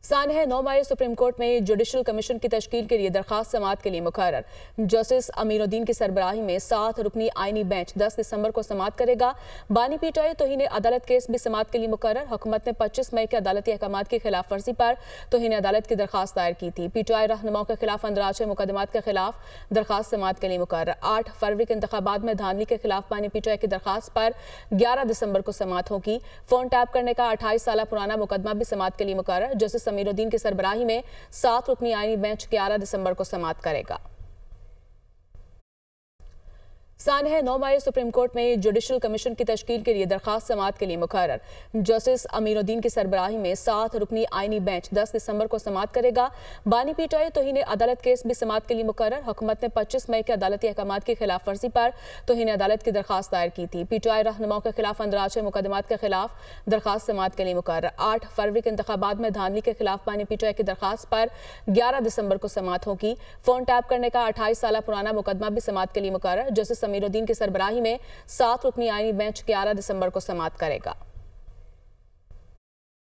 सानह 9 मई supreme court में judicial commission की तश्कील के लिए दरखास्त समाअत के लिए मुकर्रर। जस्टिस अमीरुद्दीन की सरबराही में 7 रुकनी आईनी बेंच 10 दिसंबर को समाअत करेगा। बानी पीटीआई तौहीन अदालत केस भी समाअत के लिए मुकर्रर। हुकूमत ने 25 मई के अदालती अहकामात की खिलाफ वर्जी पर तौहीन अदालत की दरखास्त दायर की थी। पीटीआई रहनुमाओं के खिलाफ अंदराज मुकदमात के खिलाफ दरखास्त समाअत के लिए मुकर्रर। 8 फरवरी के इंतखाबात में धांधली के खिलाफ बानी पीटीआई की दरखास्त पर 11 दिसंबर को समाअत होगी। फोन टैप करने का 28 साल पुराना मुकदमा भी समाअत के लिए मुकर्रर। जस्टिस अमीरुद्दीन की सरबराही में 7 रुकनी आईनी बेंच 11 दिसंबर को समाअत करेगा। सानह 9 मई सुप्रीम कोर्ट में जुडिशल कमीशन की तश्कील के लिए दरखास्त समाअत के लिए मुकर्रर। जस्टिस अमीरुद्दीन की सरबराही में 7 रुकनी आईनी बेंच 10 दिसंबर को समाअत करेगा। बानी पीटीआई तौहीन अदालत केस भी समाअत के लिए मुकर्रर। हुकूमत ने 25 मई के अदालती अहकामात की खिलाफ वर्जी पर तौहीन अदालत की दरखास्त दायर की थी। पीटीआई रहनुमाओं के खिलाफ अंदराज मुकदमात के खिलाफ दरखास्त समाअत के लिए मुकर्रर। 8 फरवरी के इंतखाबात में धांधली के खिलाफ बानी पीटीआई की दरखास्त पर 11 दिसंबर को समाअत होगी। फोन टैप करने का 28 साल पुराना मुकदमा भी समाअत के लिए मुकर्रर। जस्टिस अमीरुद्दीन की सरबराही में 7 रुकनी आईनी बेंच 11 दिसंबर को समाअत करेगा।